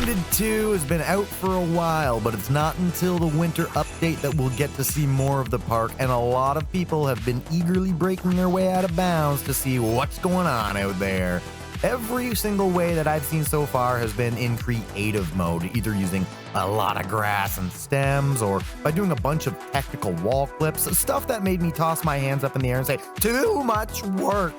Grounded 2 has been out for a while, but it's not until the winter update that we'll get to see more of the park, and a lot of people have been eagerly breaking their way out of bounds to see what's going on out there. Every single way that I've seen so far has been in creative mode, either using a lot of grass and stems or by doing a bunch of technical wall flips, stuff that made me toss my hands up in the air and say, too much work.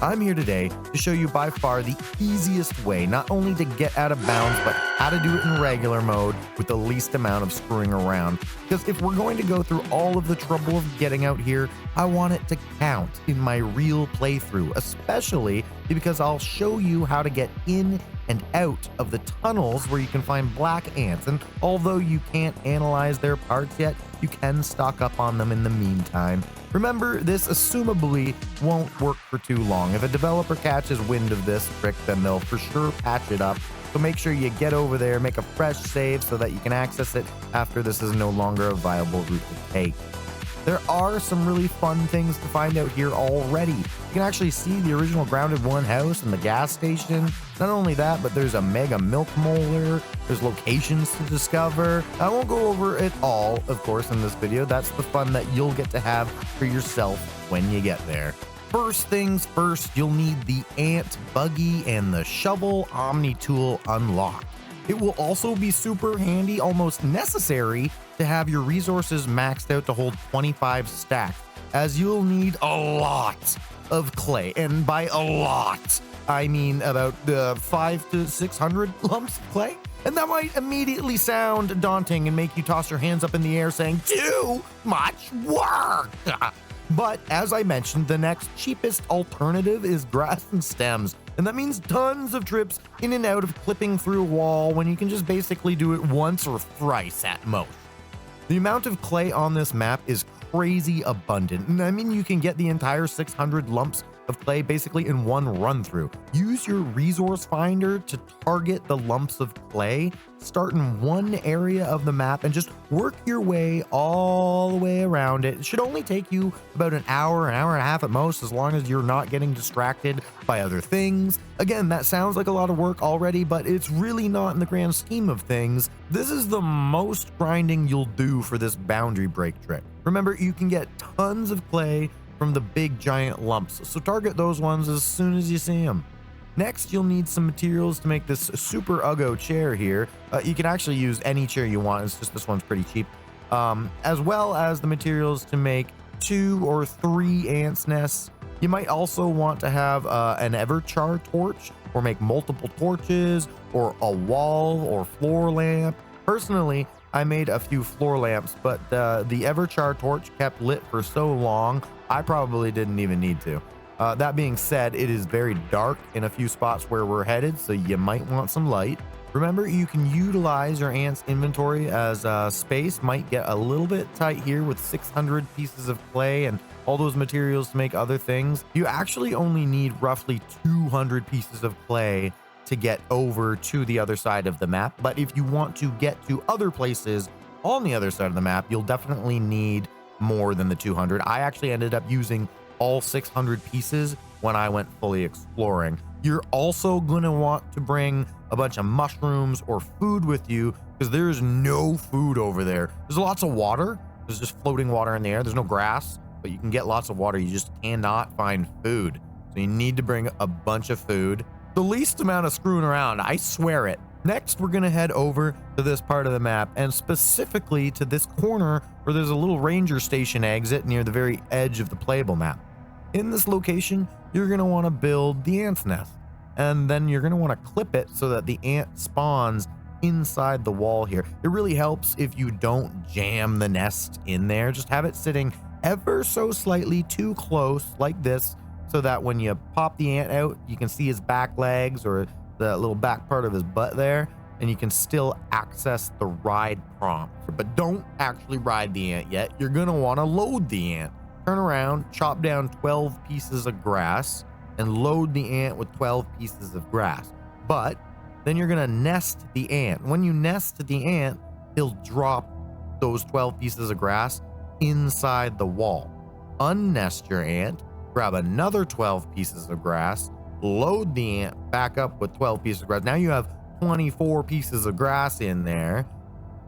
I'm here today to show you by far the easiest way, not only to get out of bounds, but how to do it in regular mode with the least amount of screwing around. Because if we're going to go through all of the trouble of getting out here, I want it to count in my real playthrough, especially because I'll show you how to get in and out of the tunnels where you can find black ants. And although you can't analyze their parts yet, you can stock up on them in the meantime. Remember, this assumably won't work for too long. If a developer catches wind of this trick, then they'll for sure patch it up. So make sure you get over there, make a fresh save so that you can access it after this is no longer a viable route to take. There are some really fun things to find out here already. You can actually see the original Grounded 1 house and the gas station. Not only that, but there's a mega milk molar. There's locations to discover. I won't go over it all, of course, in this video. That's the fun that you'll get to have for yourself when you get there. First things first, you'll need the ant buggy and the shovel omni tool unlocked. It will also be super handy, almost necessary, to have your resources maxed out to hold 25 stacks, as you'll need a lot of clay. And by a lot, I mean about 500 to 600 lumps of clay. And that might immediately sound daunting and make you toss your hands up in the air saying, too much work. But as I mentioned, the next cheapest alternative is grass and stems. And that means tons of trips in and out of clipping through a wall when you can just basically do it once or thrice at most. The amount of clay on this map is crazy abundant. And I mean, you can get the entire 600 lumps of clay basically in one run through. Use your resource finder to target the lumps of clay. Start in one area of the map and just work your way all the way around it. It should only take you about an hour and a half at most, as long as you're not getting distracted by other things. Again, that sounds like a lot of work already, but it's really not in the grand scheme of things. This is the most grinding you'll do for this boundary break trick. Remember, you can get tons of clay from the big giant lumps, so target those ones as soon as you see them. Next, you'll need some materials to make this super uggo chair here. You can actually use any chair you want, it's just this one's pretty cheap. As well as the materials to make 2 or 3 ants nests. You might also want to have an Everchar torch, or make multiple torches, or a wall or floor lamp. Personally, I made a few floor lamps, but the Everchar torch kept lit for so long, I probably didn't even need to. That being said, it is very dark in a few spots where we're headed, so you might want some light. Remember, you can utilize your ants inventory, as space might get a little bit tight here with 600 pieces of clay and all those materials to make other things. You actually only need roughly 200 pieces of clay to get over to the other side of the map. But if you want to get to other places on the other side of the map, you'll definitely need more than the 200. I actually ended up using all 600 pieces when I went fully exploring. You're also going to want to bring a bunch of mushrooms or food with you, because there's no food over there. There's lots of water. There's just floating water in the air. There's no grass, but you can get lots of water. You just cannot find food. So you need to bring a bunch of food. The least amount of screwing around, I swear it. Next, we're gonna head over to this part of the map, and specifically to this corner where there's a little ranger station exit near the very edge of the playable map. In this location, you're gonna wanna build the ant's nest, and then you're gonna wanna clip it so that the ant spawns inside the wall here. It really helps if you don't jam the nest in there. Just have it sitting ever so slightly too close like this, so that when you pop the ant out, you can see his back legs or the little back part of his butt there, and you can still access the ride prompt. But don't actually ride the ant yet. You're gonna wanna load the ant. Turn around, chop down 12 pieces of grass, and load the ant with 12 pieces of grass. But then you're gonna nest the ant. When you nest the ant, he'll drop those 12 pieces of grass inside the wall. Unnest your ant, grab another 12 pieces of grass, load the ant back up with 12 pieces of grass. Now you have 24 pieces of grass in there.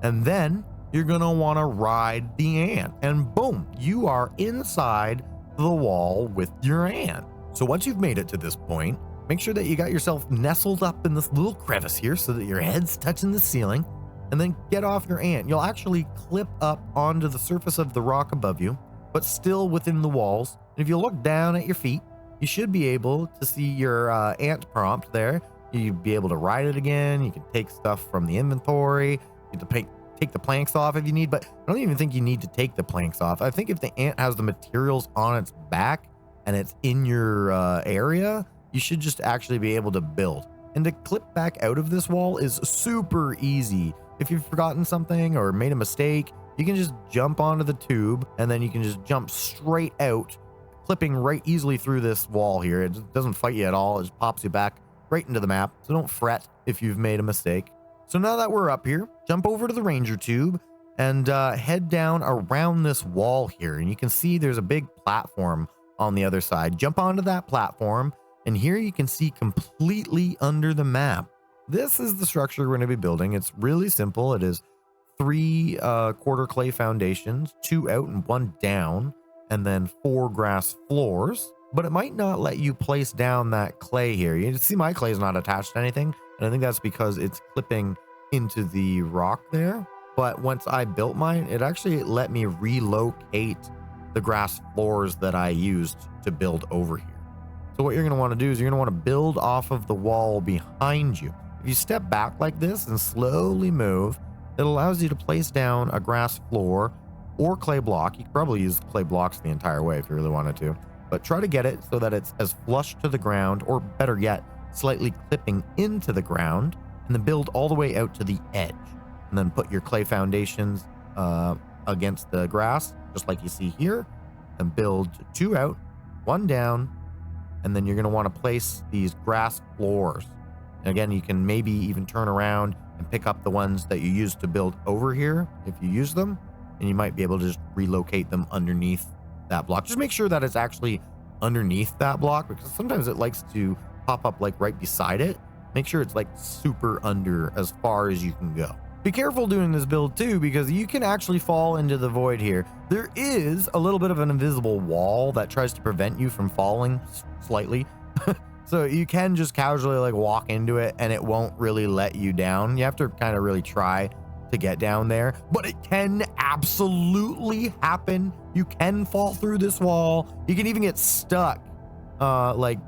And then you're going to want to ride the ant. And boom, you are inside the wall with your ant. So once you've made it to this point, make sure that you got yourself nestled up in this little crevice here so that your head's touching the ceiling. And then get off your ant. You'll actually clip up onto the surface of the rock above you, but still within the walls. And if you look down at your feet, you should be able to see your ant prompt there. You'd be able to ride it again. You can take stuff from the inventory. You can take the planks off if you need, but I don't even think you need to take the planks off. I think if the ant has the materials on its back and it's in your area, you should just actually be able to build. And to clip back out of this wall is super easy. If you've forgotten something or made a mistake, you can just jump onto the tube and then you can just jump straight out, clipping right easily through this wall here. It doesn't fight you at all. It just pops you back right into the map. So don't fret if you've made a mistake. So now that we're up here, jump over to the ranger tube and head down around this wall here. And you can see there's a big platform on the other side. Jump onto that platform and here you can see completely under the map. This is the structure we're going to be building. It's really simple. It is 3 quarter clay foundations, 2 out and 1 down, and then 4 grass floors. But it might not let you place down that clay here. You see my clay is not attached to anything, and I think that's because it's clipping into the rock there. But once I built mine, it actually let me relocate the grass floors that I used to build over here. So what you're going to want to do is you're going to want to build off of the wall behind you. If you step back like this and slowly move, it allows you to place down a grass floor or clay block. You could probably use clay blocks the entire way if you really wanted to, but try to get it so that it's as flush to the ground, or better yet, slightly clipping into the ground, and then build all the way out to the edge. And then put your clay foundations against the grass, just like you see here, and build 2 out, 1 down, and then you're going to want to place these grass floors. And again, you can maybe even turn around and pick up the ones that you used to build over here if you use them, and you might be able to just relocate them underneath that block. Just make sure that it's actually underneath that block, because sometimes it likes to pop up like right beside it. Make sure it's like super under as far as you can go. Be careful doing this build too, because you can actually fall into the void here. There is a little bit of an invisible wall that tries to prevent you from falling slightly. So you can just casually like walk into it and it won't really let you down. You have to kind of really try to get down there, but it can absolutely happen. You can fall through this wall. You can even get stuck like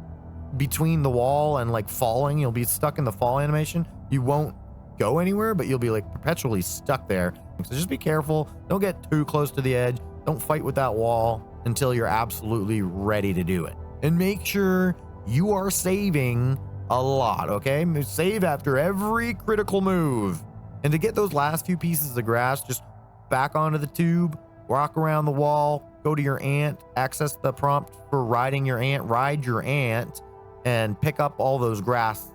between the wall and like falling. You'll be stuck in the fall animation. You won't go anywhere, but you'll be like perpetually stuck there. So just be careful. Don't get too close to the edge. Don't fight with that wall until you're absolutely ready to do it. And make sure you are saving a lot, okay? Save after every critical move. And to get those last few pieces of grass, just back onto the tube, walk around the wall, go to your ant, access the prompt for riding your ant, ride your ant, and pick up all those grass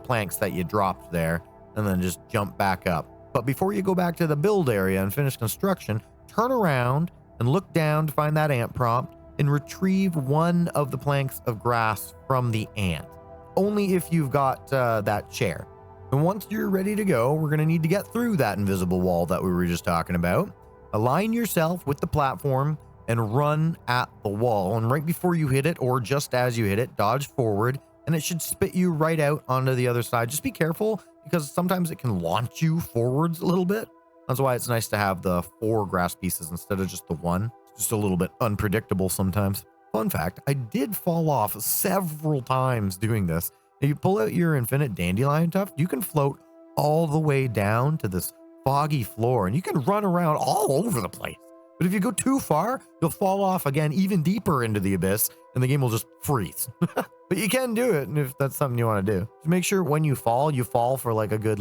planks that you dropped there, and then just jump back up. But before you go back to the build area and finish construction, turn around and look down to find that ant prompt and retrieve 1 of the planks of grass from the ant. Only if you've got that chair. And once you're ready to go, we're going to need to get through that invisible wall that we were just talking about. Align yourself with the platform and run at the wall. And right before you hit it, or just as you hit it, dodge forward, and it should spit you right out onto the other side. Just be careful, because sometimes it can launch you forwards a little bit. That's why it's nice to have the 4 grass pieces instead of just the 1. It's just a little bit unpredictable sometimes. Fun fact, I did fall off several times doing this. If you pull out your infinite dandelion tuft, you can float all the way down to this foggy floor, and you can run around all over the place. But if you go too far, you'll fall off again even deeper into the abyss, and the game will just freeze. But you can do it, and if that's something you want to do. Just make sure when you fall for like a good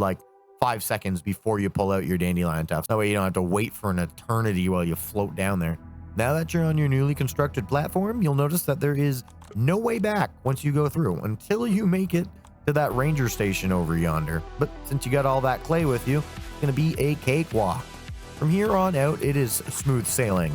5 seconds before you pull out your dandelion tuft. That way you don't have to wait for an eternity while you float down there. Now that you're on your newly constructed platform, you'll notice that there is no way back once you go through until you make it to that ranger station over yonder. But since you got all that clay with you, it's going to be a cakewalk. From here on out, it is smooth sailing.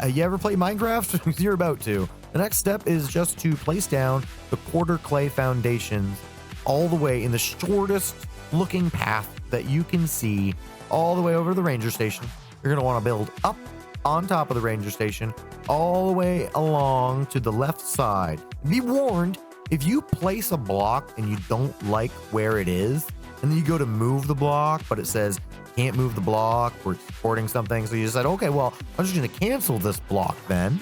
You ever play Minecraft? You're about to. The next step is just to place down the quarter clay foundations all the way in the shortest looking path that you can see all the way over to the ranger station. You're going to want to build up on top of the ranger station all the way along to the left side. Be warned, if you place a block and you don't like where it is, and then you go to move the block, but it says can't move the block, we're supporting something, so you decide, okay, well, I'm just going to cancel this block then.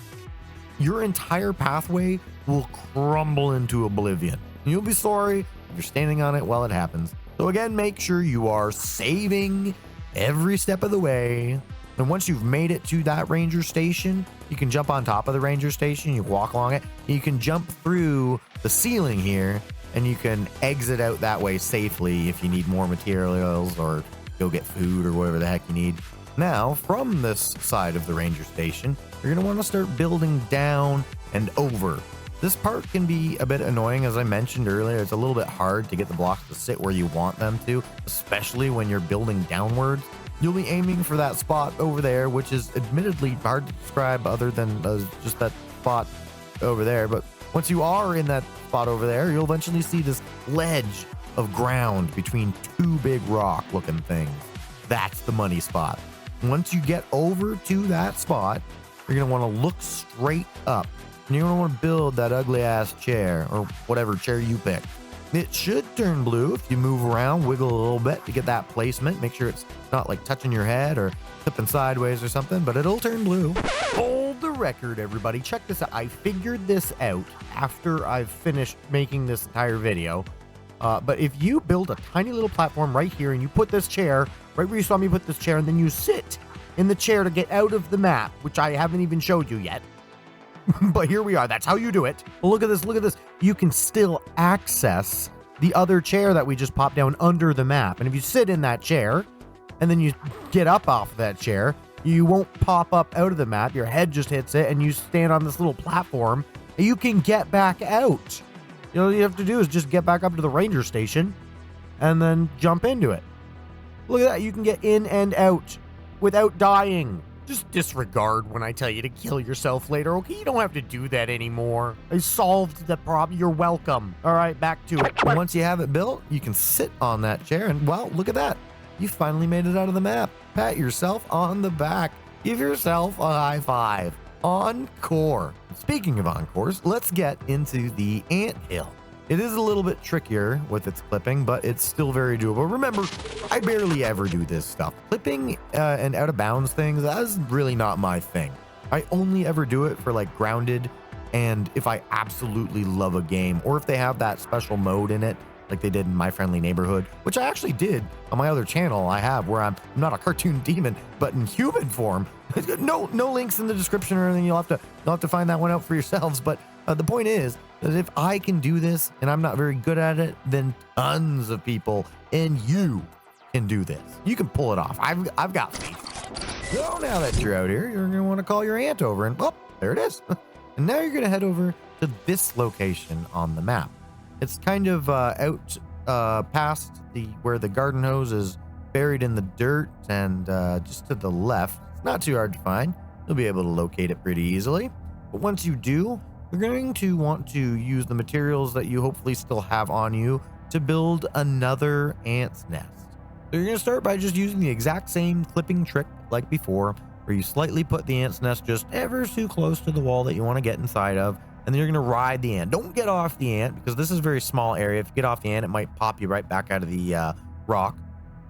Your entire pathway will crumble into oblivion. You'll be sorry if you're standing on it while it happens. So again, make sure you are saving every step of the way. And once you've made it to that ranger station, you can jump on top of the ranger station, you walk along it, you can jump through the ceiling here, and you can exit out that way safely if you need more materials or go get food or whatever the heck you need. Now, from this side of the ranger station, you're going to want to start building down and over. This part can be a bit annoying, as I mentioned earlier. It's a little bit hard to get the blocks to sit where you want them to, especially when you're building downwards. You'll be aiming for that spot over there, which is admittedly hard to describe other than just that spot over there. But once you are in that spot over there, you'll eventually see this ledge of ground between two big rock looking things. That's the money spot. Once you get over to that spot, you're going to want to look straight up. And you're going to want to build that ugly ass chair or whatever chair you pick. It should turn blue if you move around, wiggle a little bit to get that placement. Make sure it's not like touching your head or flipping sideways or something, but it'll turn blue. Hold the record, everybody. Check this out. I figured this out after I've finished making this entire video. But if you build a tiny little platform right here and you put this chair right where you saw me put this chair, and then you sit in the chair to get out of the map, which I haven't even showed you yet. But here we are. That's how you do it. Well, look at this. Look at this. You can still access the other chair that we just popped down under the map. And if you sit in that chair and then you get up off of that chair, you won't pop up out of the map. Your head just hits it and you stand on this little platform and you can get back out. You know, all you have to do is just get back up to the ranger station and then jump into it. Look at that. You can get in and out without dying. Just disregard when I tell you to kill yourself later, okay? You don't have to do that anymore. I solved the problem. You're welcome. All right, back to it. Once you have it built, you can sit on that chair and, well, look at that. You finally made it out of the map. Pat yourself on the back. Give yourself a high five. Encore. Speaking of encores, let's get into the anthill. It is a little bit trickier with its clipping, but it's still very doable. Remember, I barely ever do this stuff. Clipping and out of bounds things, that's really not my thing. I only ever do it for like grounded and if I absolutely love a game or if they have that special mode in it, like they did in My Friendly Neighborhood, which I actually did on my other channel I have where I'm not a cartoon demon, but in human form. No links in the description or anything. You'll have to find that one out for yourselves. But the point is that if I can do this and I'm not very good at it, then tons of people and you can do this. You can pull it off. I've got faith. So now that you're out here, you're going to want to call your aunt over and, oh, there it is. And now you're going to head over to this location on the map. It's kind of out past where the garden hose is buried in the dirt and just to the left. It's not too hard to find. You'll be able to locate it pretty easily. But once you do, you're going to want to use the materials that you hopefully still have on you to build another ant's nest. So you're going to start by just using the exact same clipping trick like before, where you slightly put the ant's nest just ever so close to the wall that you want to get inside of, and then you're going to ride the ant. Don't get off the ant because this is a very small area. If you get off the ant, it might pop you right back out of the rock.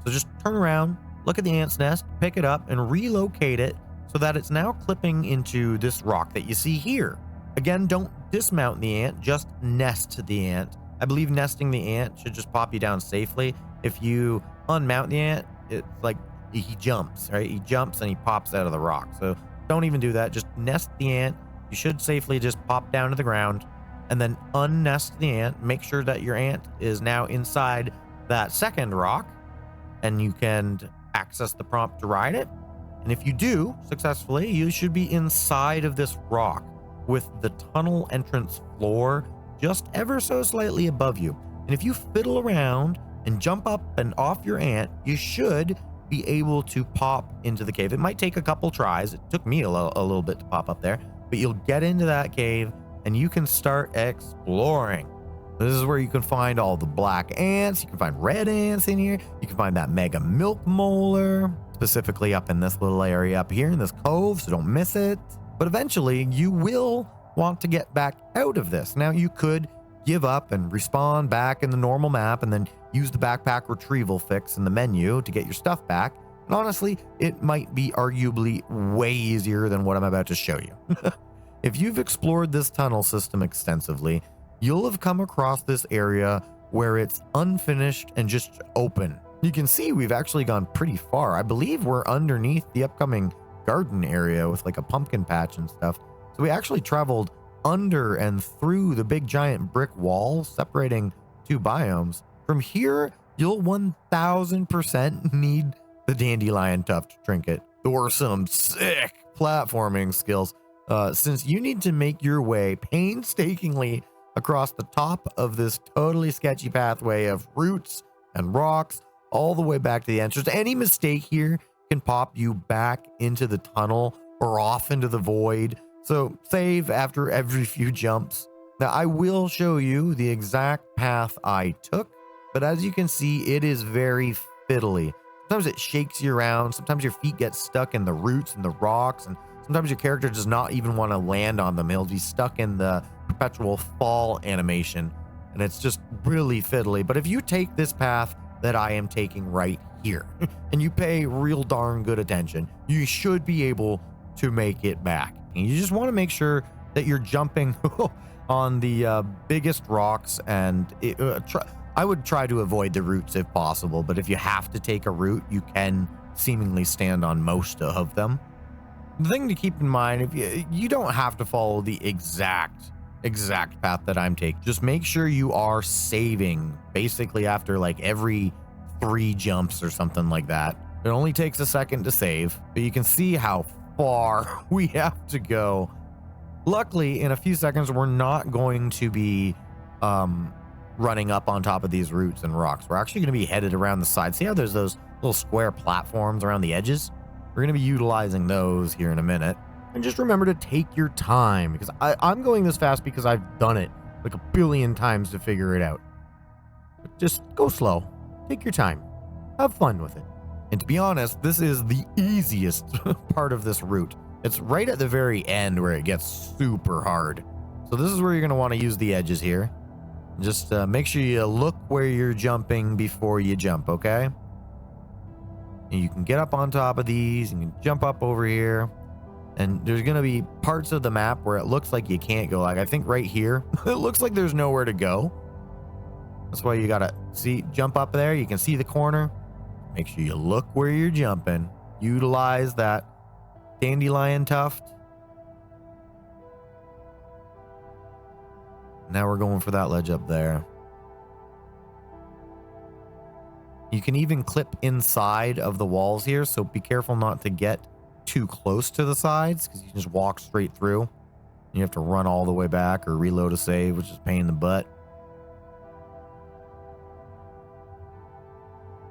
So just turn around, look at the ant's nest, pick it up, and relocate it so that it's now clipping into this rock that you see here. Again, don't dismount the ant, just nest the ant. I believe nesting the ant should just pop you down safely. If you unmount the ant, it's like he jumps, right? He jumps and he pops out of the rock. So don't even do that. Just nest the ant. You should safely just pop down to the ground and then unnest the ant. Make sure that your ant is now inside that second rock and you can access the prompt to ride it. And if you do successfully, you should be inside of this rock with the tunnel entrance floor just ever so slightly above you. And if you fiddle around and jump up and off your ant, you should be able to pop into the cave. It might take a couple tries. It took me a little bit to pop up there, but you'll get into that cave and you can start exploring. This is where you can find all the black ants. You can find red ants in here. You can find that mega milk molar, specifically up in this little area up here in this cove, so don't miss it. But eventually you will want to get back out of this. Now you could give up and respawn back in the normal map and then use the backpack retrieval fix in the menu to get your stuff back. And honestly, it might be arguably way easier than what I'm about to show you. If you've explored this tunnel system extensively, you'll have come across this area where it's unfinished and just open. You can see we've actually gone pretty far. I believe we're underneath the upcoming garden area with like a pumpkin patch and stuff. So we actually traveled under and through the big giant brick wall separating two biomes. From here, you'll 1000% need the Dandelion Tuft trinket or some sick platforming skills, since you need to make your way painstakingly across the top of this totally sketchy pathway of roots and rocks all the way back to the entrance. Any mistake here can pop you back into the tunnel or off into the void. So save after every few jumps. Now I will show you the exact path I took, but as you can see, it is very fiddly. Sometimes it shakes you around. Sometimes your feet get stuck in the roots and the rocks, and sometimes your character does not even want to land on them. He'll be stuck in the perpetual fall animation, and it's just really fiddly. But if you take this path that I am taking right here and you pay real darn good attention, you should be able to make it back. And you just want to make sure that you're jumping on the biggest rocks, and I would try to avoid the roots if possible, but if you have to take a route, you can seemingly stand on most of them. The thing to keep in mind, if you don't have to follow the exact path that I'm taking. Just make sure you are saving basically after like every 3 jumps or something like that. It only takes a second to save, but you can see how far we have to go. Luckily, in a few seconds, we're not going to be running up on top of these roots and rocks. We're actually going to be headed around the side. See how there's those little square platforms around the edges? We're going to be utilizing those here in a minute. And just remember to take your time, because I'm going this fast because I've done it like a billion times to figure it out. But just go slow. Take your time. Have fun with it. And to be honest, this is the easiest part of this route. It's right at the very end where it gets super hard. So this is where you're going to want to use the edges here. Just make sure you look where you're jumping before you jump, okay? And you can get up on top of these, and you can jump up over here. And there's going to be parts of the map where it looks like you can't go. Like I think right here, it looks like there's nowhere to go. That's why you got to jump up there. You can see the corner. Make sure you look where you're jumping. Utilize that Dandelion Tuft. Now we're going for that ledge up there. You can even clip inside of the walls here, so be careful not to get too close to the sides, because you can just walk straight through. You have to run all the way back or reload a save, which is a pain in the butt.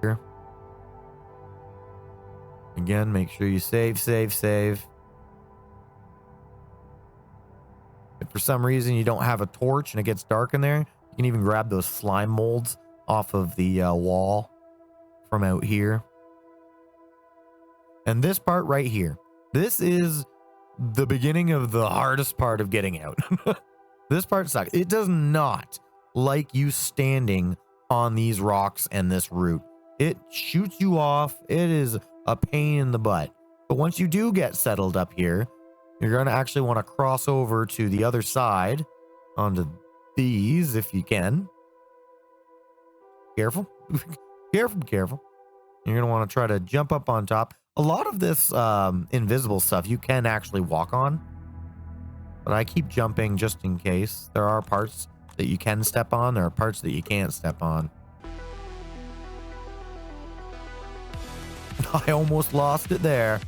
Here. Again, make sure you save. If for some reason you don't have a torch and it gets dark in there, you can even grab those slime molds off of the wall from out here. And this part right here, this is the beginning of the hardest part of getting out. This part sucks. It does not like you standing on these rocks and this root. It shoots you off. It is a pain in the butt. But once you do get settled up here, you're going to actually want to cross over to the other side onto these if you can. Careful. Careful. You're going to want to try to jump up on top. A lot of this invisible stuff you can actually walk on, but I keep jumping just in case. There are parts that you can step on. There are parts that you can't step on. I almost lost it there.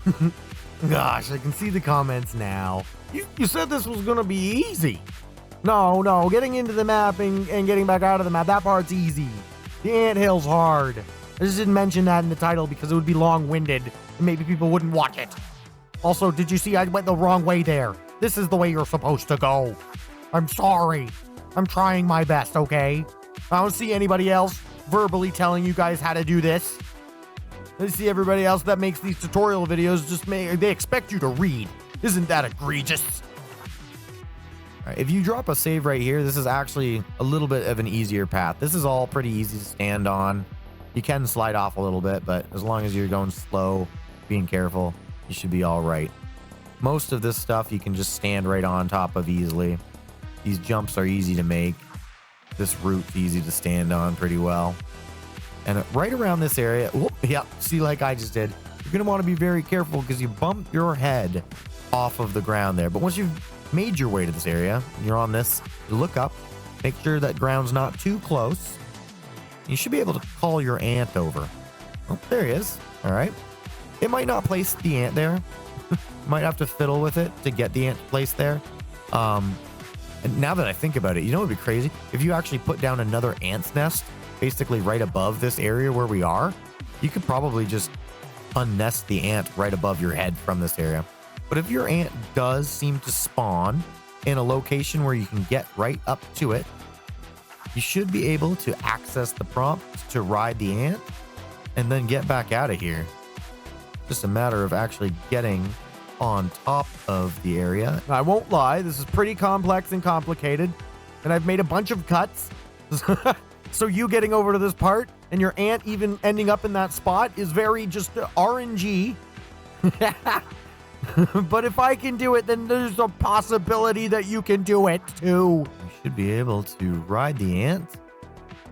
Gosh, I can see the comments now. You said this was going to be easy. No, getting into the map and getting back out of the map, that part's easy. The anthill's hard. I just didn't mention that in the title because it would be long-winded and maybe people wouldn't watch it. Also, did you see I went the wrong way there? This is the way you're supposed to go. I'm sorry. I'm trying my best, okay? I don't see anybody else verbally telling you guys how to do this. I see everybody else that makes these tutorial videos they expect you to read. Isn't that egregious? All right, if you drop a save right here, this is actually a little bit of an easier path. This is all pretty easy to stand on. You can slide off a little bit, but as long as you're going slow, being careful, you should be all right. Most of this stuff you can just stand right on top of easily. These jumps are easy to make. This route's easy to stand on pretty well. And right around this area, see, like I just did, you're going to want to be very careful because you bump your head off of the ground there. But once you've made your way to this area, and you're on this, you look up, make sure that ground's not too close. You should be able to call your ant over. Oh, there he is. All right. It might not place the ant there. You might have to fiddle with it to get the ant placed there. And now that I think about it, you know what would be crazy? If you actually put down another ant's nest, basically right above this area where we are, you could probably just unnest the ant right above your head from this area. But if your ant does seem to spawn in a location where you can get right up to it, you should be able to access the prompt to ride the ant and then get back out of here. Just a matter of actually getting on top of the area. I won't lie, this is pretty complex and complicated, and I've made a bunch of cuts. So you getting over to this part and your ant even ending up in that spot is very just RNG. But if I can do it, then there's a possibility that you can do it too. We should be able to ride the ant,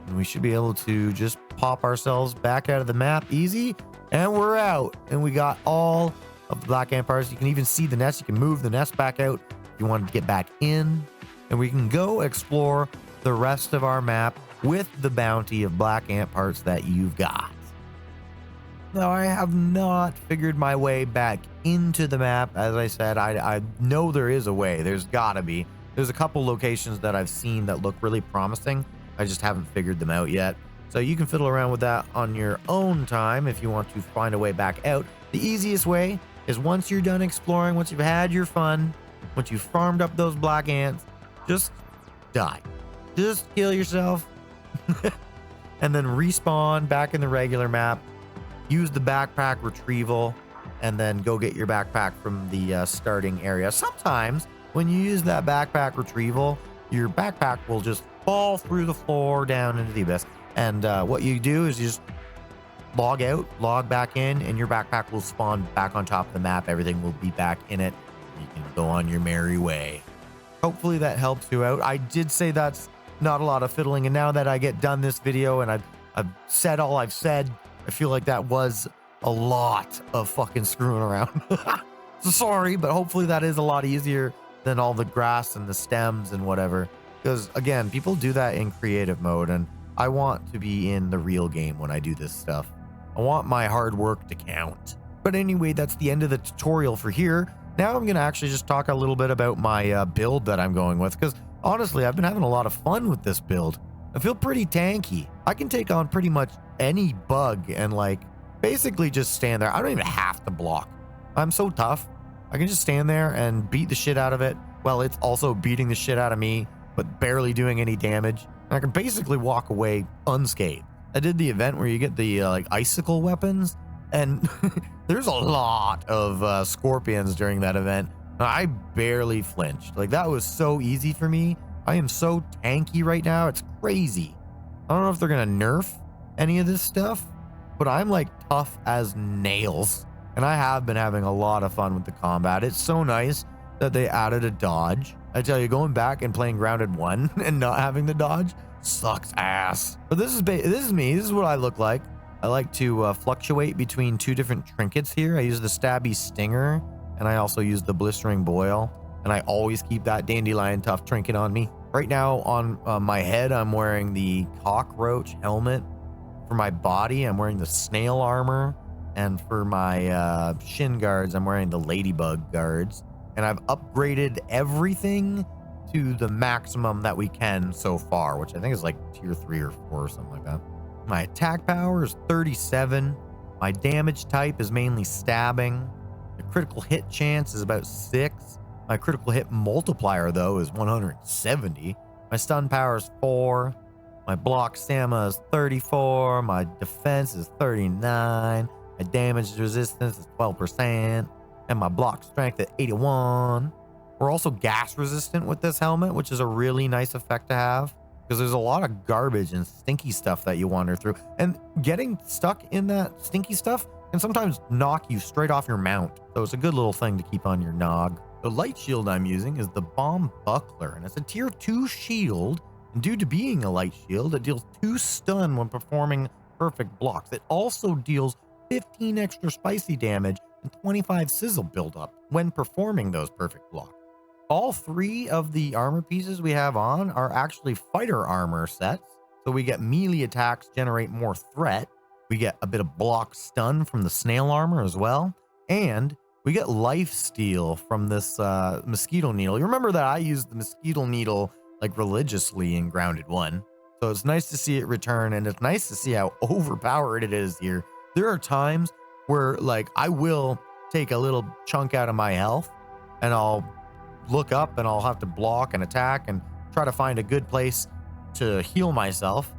and we should be able to just pop ourselves back out of the map easy, and we're out. And we got all of the black ant parts. You can even see the nest. You can move the nest back out if you want to get back in, and we can go explore the rest of our map with the bounty of black ant parts that you've got. Now, I have not figured my way back into the map. As I said, I know there is a way. There's gotta be. There's a couple locations that I've seen that look really promising. I just haven't figured them out yet. So you can fiddle around with that on your own time if you want to find a way back out. The easiest way is once you're done exploring, once you've had your fun, once you've farmed up those black ants, just die. Just kill yourself and then respawn back in the regular map. Use the backpack retrieval and then go get your backpack from the starting area. Sometimes when you use that backpack retrieval, your backpack will just fall through the floor down into the abyss. And what you do is you just log out, log back in, and your backpack will spawn back on top of the map. Everything will be back in it. You can go on your merry way. Hopefully that helps you out. I did say that's not a lot of fiddling, and now that I get done this video and I've said all I've said, I feel like that was a lot of fucking screwing around. So sorry, but hopefully that is a lot easier than all the grass and the stems and whatever. Because again, people do that in creative mode, and I want to be in the real game when I do this stuff. I want my hard work to count. But anyway, that's the end of the tutorial for here. Now I'm going to actually just talk a little bit about my build that I'm going with, because honestly, I've been having a lot of fun with this build. I feel pretty tanky. I can take on pretty much any bug and like basically just stand there. I don't even have to block. I'm so tough. I can just stand there and beat the shit out of it. Well, it's also beating the shit out of me, but barely doing any damage. And I can basically walk away unscathed. I did the event where you get the like icicle weapons, and there's a lot of scorpions during that event. I barely flinched. Like, that was so easy for me. I am so tanky right now. It's crazy. I don't know if they're going to nerf any of this stuff, but I'm like tough as nails. And I have been having a lot of fun with the combat. It's so nice that they added a dodge. I tell you, going back and playing Grounded 1 and not having the dodge sucks ass. But this is me. This is what I look like. I like to fluctuate between two different trinkets here. I use the Stabby Stinger, and I also use the Blistering Boil. And I always keep that Dandelion Tough trinket on me. Right now on my head, I'm wearing the Cockroach helmet. For my body, I'm wearing the Snail armor. And for my shin guards, I'm wearing the Ladybug guards. And I've upgraded everything to the maximum that we can so far, which I think is like tier 3 or 4 or something like that. My attack power is 37. My damage type is mainly stabbing. The critical hit chance is about 6. My critical hit multiplier, though, is 170. My stun power is 4. My block stamina is 34. My defense is 39. My damage resistance is 12%. And my block strength at 81. We're also gas resistant with this helmet, which is a really nice effect to have, because there's a lot of garbage and stinky stuff that you wander through. And getting stuck in that stinky stuff can sometimes knock you straight off your mount. So it's a good little thing to keep on your nog. The light shield I'm using is the Bomb Buckler, and it's a tier 2 shield. And due to being a light shield, it deals 2 stun when performing perfect blocks. It also deals 15 extra spicy damage and 25 sizzle buildup when performing those perfect blocks. All 3 of the armor pieces we have on are actually fighter armor sets. So we get melee attacks generate more threat. We get a bit of block stun from the snail armor as well. And we get life steal from this mosquito needle. You remember that I used the mosquito needle like religiously in Grounded 1. So it's nice to see it return, and it's nice to see how overpowered it is here. There are times where like I will take a little chunk out of my health and I'll look up and I'll have to block and attack and try to find a good place to heal myself.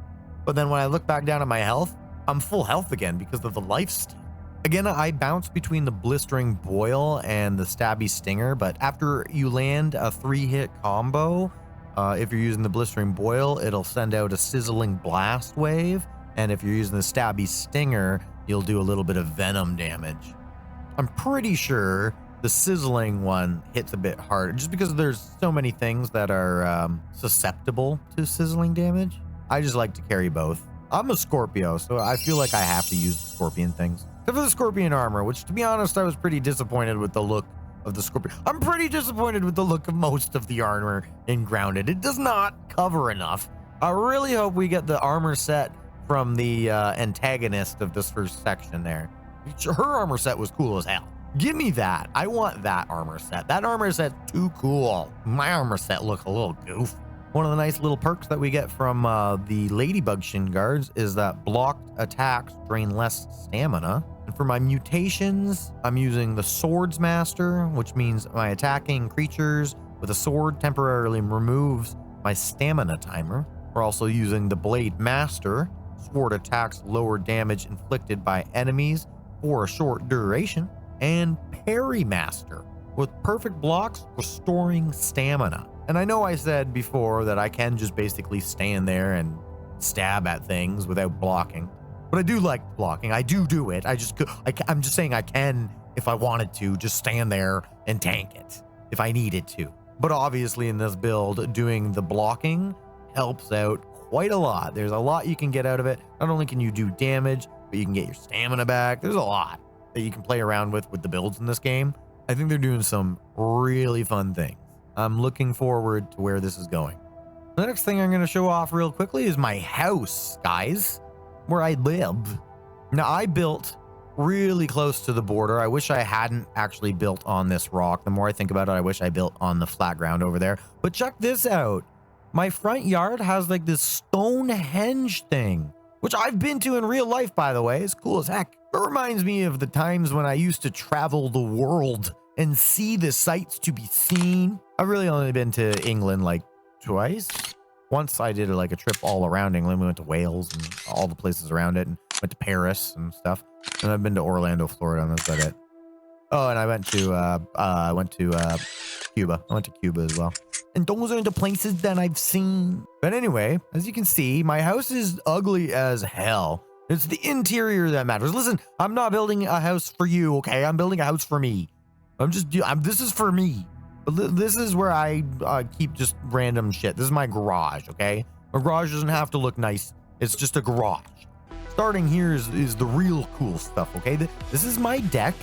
But then when I look back down at my health, I'm full health again because of the life steal. Again, I bounce between the blistering boil and the stabby stinger, but after you land a 3-hit combo, if you're using the blistering boil, it'll send out a sizzling blast wave. And if you're using the stabby stinger, you'll do a little bit of venom damage. I'm pretty sure the sizzling one hits a bit harder just because there's so many things that are susceptible to sizzling damage. I just like to carry both. I'm a Scorpio, so I feel like I have to use the scorpion things. Except for the scorpion armor, which to be honest, I was pretty disappointed with the look of the scorpion. I'm pretty disappointed with the look of most of the armor in Grounded. It does not cover enough. I really hope we get the armor set from the antagonist of this first section there. Her armor set was cool as hell. Give me that. I want that armor set. That armor set's too cool. My armor set look a little goofy. One of the nice little perks that we get from the Ladybug Shin Guards is that blocked attacks drain less stamina. And for my mutations, I'm using the Swords Master, which means my attacking creatures with a sword temporarily removes my stamina timer. We're also using the Blade Master. Sword attacks lower damage inflicted by enemies for a short duration. And Parry Master, with perfect blocks restoring stamina. And I know I said before that I can just basically stand there and stab at things without blocking, but I do like blocking. I do it. I'm just saying I can, if I wanted to, just stand there and tank it if I needed to. But obviously in this build, doing the blocking helps out quite a lot. There's a lot you can get out of it. Not only can you do damage, but you can get your stamina back. There's a lot that you can play around with the builds in this game. I think they're doing some really fun things. I'm looking forward to where this is going. The next thing I'm going to show off real quickly is my house, guys, where I live. Now, I built really close to the border. I wish I hadn't actually built on this rock. The more I think about it, I wish I built on the flat ground over there. But check this out. My front yard has like this Stonehenge thing, which I've been to in real life, by the way. It's cool as heck. It reminds me of the times when I used to travel the world and see the sights to be seen. I've really only been to England like twice. Once I did like a trip all around England. We went to Wales and all the places around it, and went to Paris and stuff. And I've been to Orlando, Florida, and that's about it. Oh, and I went to Cuba. I went to Cuba as well. And those are the places that I've seen. But anyway, as you can see, my house is ugly as hell. It's the interior that matters. Listen, I'm not building a house for you, okay? I'm building a house for me. This is for me. But this is where I keep just random shit. This is my garage, okay? My garage doesn't have to look nice. It's just a garage. Starting here is the real cool stuff, okay? This is my deck.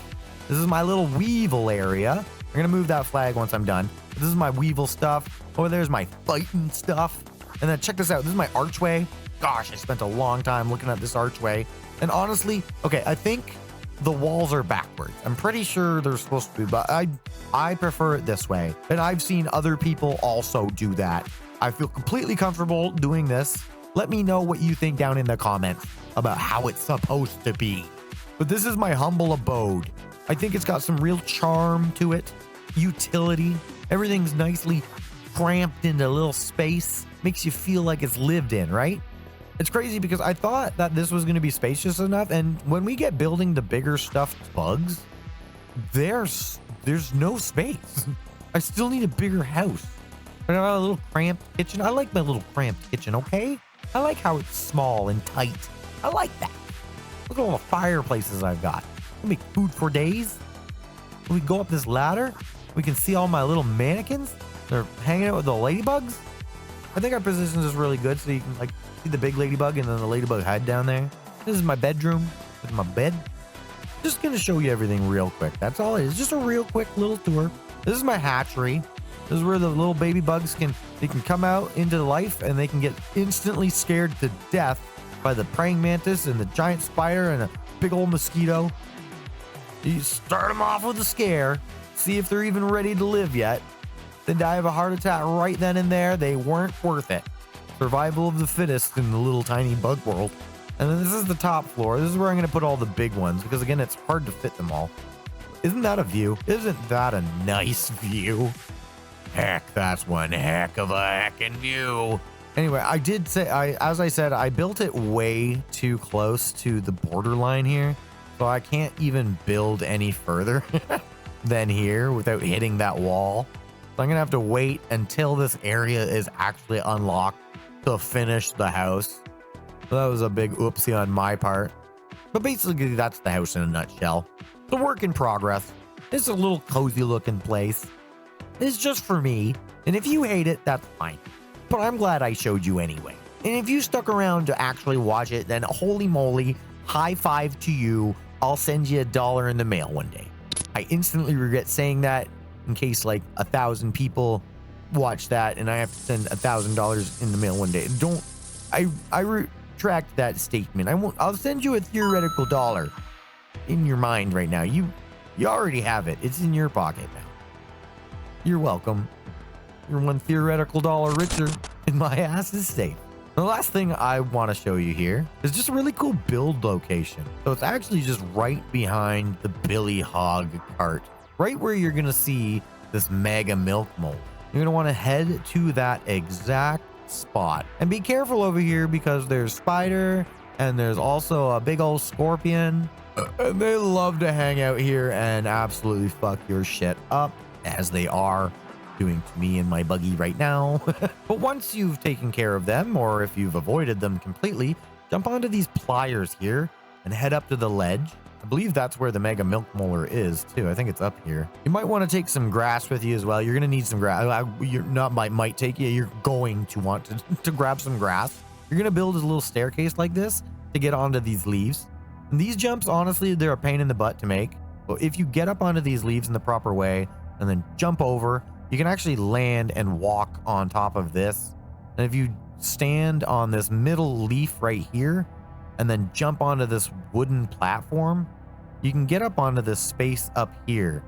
This is my little Weevil area. I'm gonna move that flag once I'm done. This is my Weevil stuff. Over there's my fighting stuff. And then check this out. This is my archway. Gosh, I spent a long time looking at this archway. And honestly, okay, I think the walls are backwards. I'm pretty sure they're supposed to be, but I prefer it this way. And I've seen other people also do that. I feel completely comfortable doing this. Let me know what you think down in the comments about how it's supposed to be. But this is my humble abode. I think it's got some real charm to it, utility. Everything's nicely cramped into a little space. makes you feel like it's lived in, right? It's crazy because I thought that this was going to be spacious enough, and when we get building the bigger stuffed bugs, there's no space. I still need a bigger house. I got a little cramped kitchen. I like my little cramped kitchen, okay? I like how it's small and tight. I like that. Look at all the fireplaces I've got. I make food for days. When we go up this ladder, we can see all my little mannequins. They're hanging out with the ladybugs. I think our position is really good, so you can like see the big ladybug and then the ladybug head down there. This is my bedroom. This is my bed. Just gonna show you everything real quick. That's all it is. Just a real quick little tour. This is my hatchery. This is where the little baby bugs can come out into life, and they can get instantly scared to death by the praying mantis and the giant spider and a big old mosquito. You start them off with a scare, see if they're even ready to live yet, then die of a heart attack right then and there. They weren't worth it. Survival of the fittest in the little tiny bug world. And then this is the top floor. This is where I'm going to put all the big ones because, again, it's hard to fit them all. Isn't that a view? Isn't that a nice view? Heck, that's one heck of a heckin' view. Anyway, I did say, as I said, I built it way too close to the borderline here. So I can't even build any further than here without hitting that wall. So I'm going to have to wait until this area is actually unlocked to finish the house. So that was a big oopsie on my part. But basically, that's the house in a nutshell. It's a work in progress. It's a little cozy looking place. It's just for me. And if you hate it, that's fine. But I'm glad I showed you anyway. And if you stuck around to actually watch it, then holy moly, high five to you. I'll send you $1 in the mail one day. I instantly regret saying that in case like 1,000 people watch that and I have to send $1,000 in the mail one day. I retract that statement. I'll send you a theoretical $1 in your mind right now. You already have it. It's in your pocket now. You're welcome. You're one theoretical $1 richer and my ass is safe. The last thing I want to show you here is just a really cool build location. So it's actually just right behind the Billy Hog cart, right where you're going to see this mega milk mold. You're going to want to head to that exact spot and be careful over here because there's spider and there's also a big old scorpion. And they love to hang out here and absolutely fuck your shit up, as they are doing to me in my buggy right now. But once you've taken care of them, or if you've avoided them completely, jump onto these pliers here and head up to the ledge. I believe that's where the mega milk molar is too. I think it's up here. You might want to take some grass with you as well. You're going to need some grass. You're not might take you. You're going to want to grab some grass. You're going to build a little staircase like this to get onto these leaves. And these jumps, honestly, they're a pain in the butt to make. But if you get up onto these leaves in the proper way and then jump over, you can actually land and walk on top of this. And if you stand on this middle leaf right here and then jump onto this wooden platform, you can get up onto this space up here.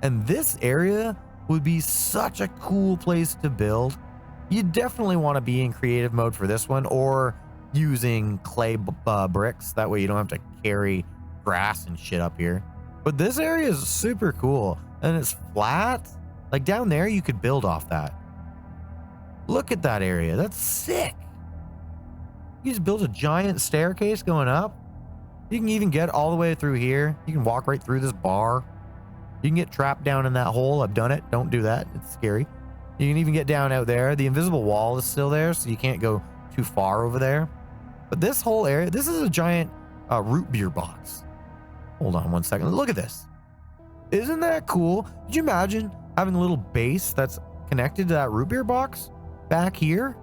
And this area would be such a cool place to build. You definitely want to be in creative mode for this one, or using clay bricks. That way you don't have to carry grass and shit up here. But this area is super cool and it's flat. Like down there, you could build off that. Look at that area. That's sick. You just build a giant staircase going up. You can even get all the way through here. You can walk right through this bar. You can get trapped down in that hole. I've done it. Don't do that. It's scary. You can even get down out there. The invisible wall is still there, so you can't go too far over there. But this whole area, this is a giant root beer box. Hold on one second. Look at this. Isn't that cool? Could you imagine having a little base that's connected to that root beer box back here?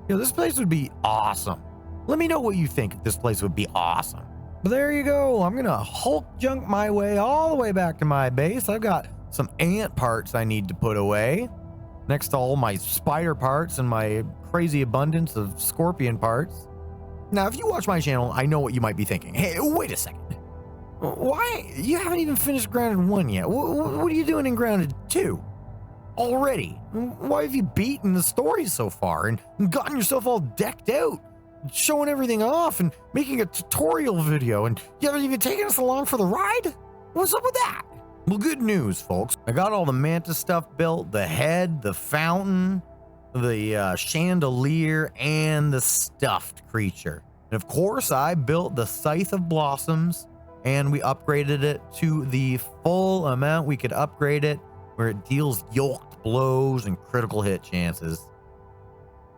You know, this place would be awesome. Let me know what you think if this place would be awesome. But there you go. I'm going to Hulk junk my way all the way back to my base. I've got some ant parts I need to put away next to all my spider parts and my crazy abundance of scorpion parts. Now, if you watch my channel, I know what you might be thinking. Hey, wait a second. Why? You haven't even finished Grounded 1 yet. What are you doing in Grounded 2? Already? Why have you beaten the story so far and gotten yourself all decked out, showing everything off and making a tutorial video, and you haven't even taken us along for the ride? What's up with that? Well, good news, folks. I got all the mantis stuff built, the head, the fountain, the chandelier, and the stuffed creature. And of course, I built the Scythe of Blossoms, and we upgraded it to the full amount we could upgrade it, where it deals yoked blows and critical hit chances.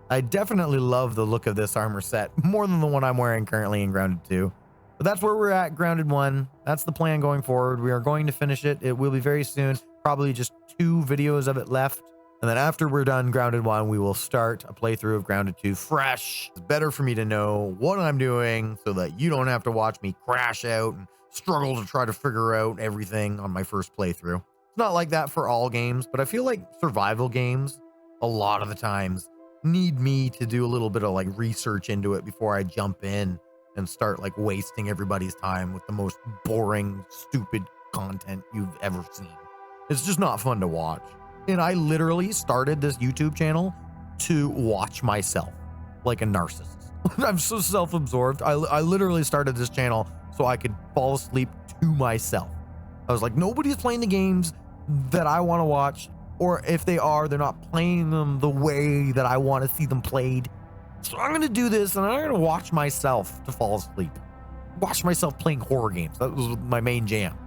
I definitely love the look of this armor set, more than the one I'm wearing currently in Grounded 2. But that's where we're at, Grounded 1. That's the plan going forward. We are going to finish it. It will be very soon, probably just 2 videos of it left. And then after we're done Grounded 1, we will start a playthrough of Grounded 2 fresh. It's better for me to know what I'm doing so that you don't have to watch me crash out and struggle to try to figure out everything on my first playthrough. It's not like that for all games, but I feel like survival games, a lot of the times, need me to do a little bit of like research into it before I jump in and start like wasting everybody's time with the most boring, stupid content you've ever seen. It's just not fun to watch. And I literally started this YouTube channel to watch myself like a narcissist. I'm so self-absorbed. I literally started this channel so I could fall asleep to myself. I was like, nobody's playing the games that I want to watch, or if they are, they're not playing them the way that I want to see them played. So I'm going to do this, and I'm going to watch myself to fall asleep. Watch myself playing horror games. That was my main jam.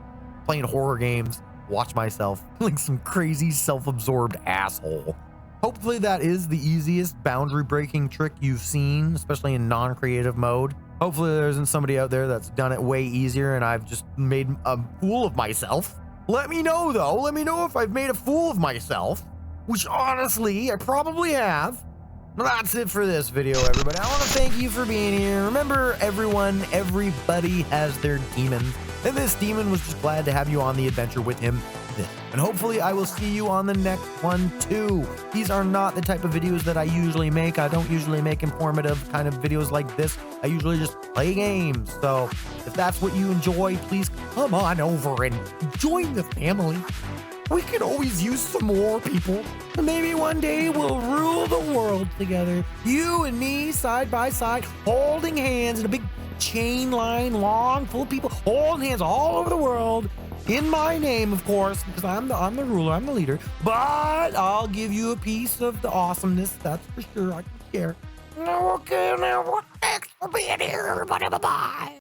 Playing horror games, watch myself like some crazy self-absorbed asshole. Hopefully that is the easiest boundary breaking trick you've seen, especially in non-creative mode. Hopefully there isn't somebody out there that's done it way easier and I've just made a fool of myself. Let me know though. Let me know if I've made a fool of myself, which honestly I probably have. Well, that's it for this video, everybody. I want to thank you for being here. Remember, everybody has their demons, and this demon was just glad to have you on the adventure with him. And hopefully I will see you on the next one too. These are not the type of videos that I usually make. I don't usually make informative kind of videos like this. I usually just play games. So if that's what you enjoy, please come on over and join the family. We could always use some more people. Maybe one day we'll rule the world together. You and me side by side, holding hands in a big chain line long full of people holding hands all over the world. In my name, of course, because I'm the ruler, I'm the leader. But I'll give you a piece of the awesomeness, that's for sure. I can share. Okay, now what next for being here, everybody? Bye-bye.